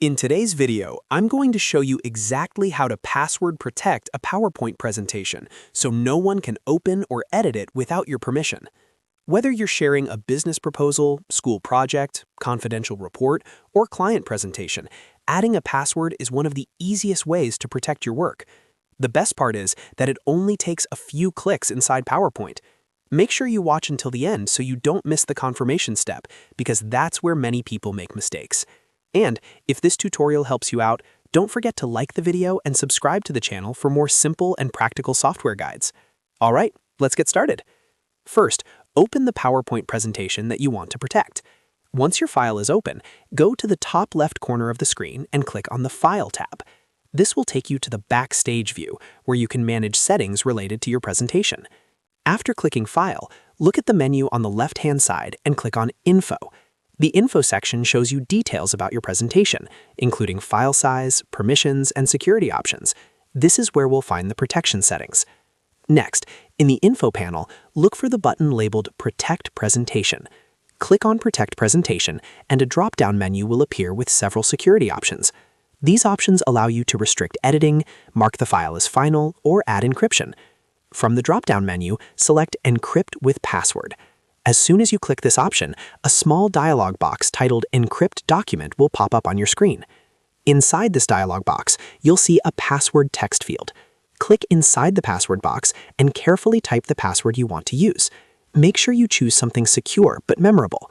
In today's video, I'm going to show you exactly how to password protect a PowerPoint presentation so no one can open or edit it without your permission. Whether you're sharing a business proposal, school project, confidential report, or client presentation, adding a password is one of the easiest ways to protect your work. The best part is that it only takes a few clicks inside PowerPoint. Make sure you watch until the end so you don't miss the confirmation step, because that's where many people make mistakes. And if this tutorial helps you out, don't forget to like the video and subscribe to the channel for more simple and practical software guides. All right, let's get started. First, open the PowerPoint presentation that you want to protect. Once your file is open, go to the top left corner of the screen and click on the File tab. This will take you to the Backstage view, where you can manage settings related to your presentation. After clicking File, look at the menu on the left-hand side and click on Info. The Info section shows you details about your presentation, including file size, permissions, and security options. This is where we'll find the protection settings. Next, in the Info panel, look for the button labeled Protect Presentation. Click on Protect Presentation, and a drop-down menu will appear with several security options. These options allow you to restrict editing, mark the file as final, or add encryption. From the drop-down menu, select Encrypt with Password. As soon as you click this option, a small dialog box titled Encrypt Document will pop up on your screen. Inside this dialog box, you'll see a password text field. Click inside the password box and carefully type the password you want to use. Make sure you choose something secure but memorable.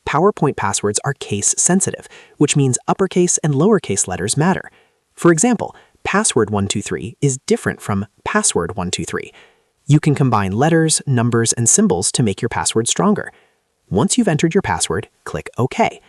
PowerPoint passwords are case-sensitive, which means uppercase and lowercase letters matter. For example, password123 is different from password123. You can combine letters, numbers, and symbols to make your password stronger. Once you've entered your password, click OK.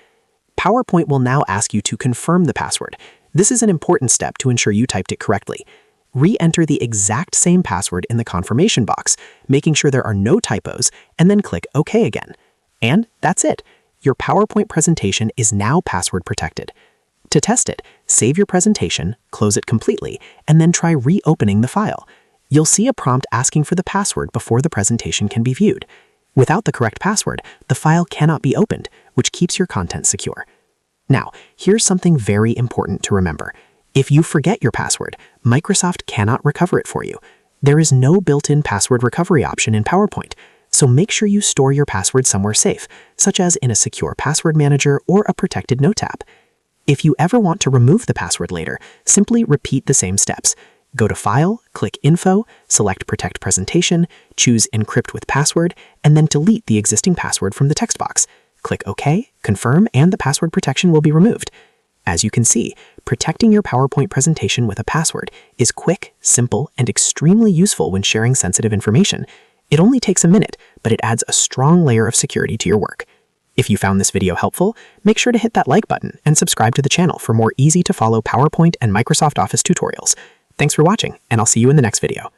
PowerPoint will now ask you to confirm the password. This is an important step to ensure you typed it correctly. Re-enter the exact same password in the confirmation box, making sure there are no typos, and then click OK again. And that's it. Your PowerPoint presentation is now password protected. To test it, save your presentation, close it completely, and then try reopening the file. You'll see a prompt asking for the password before the presentation can be viewed. Without the correct password, the file cannot be opened, which keeps your content secure. Now, here's something very important to remember. If you forget your password, Microsoft cannot recover it for you. There is no built-in password recovery option in PowerPoint, so make sure you store your password somewhere safe, such as in a secure password manager or a protected note app. If you ever want to remove the password later, simply repeat the same steps. Go to File, click Info, select Protect Presentation, choose Encrypt with Password, and then delete the existing password from the text box. Click OK, confirm, and the password protection will be removed. As you can see, protecting your PowerPoint presentation with a password is quick, simple, and extremely useful when sharing sensitive information. It only takes a minute, but it adds a strong layer of security to your work. If you found this video helpful, make sure to hit that like button and subscribe to the channel for more easy-to-follow PowerPoint and Microsoft Office tutorials. Thanks for watching, and I'll see you in the next video.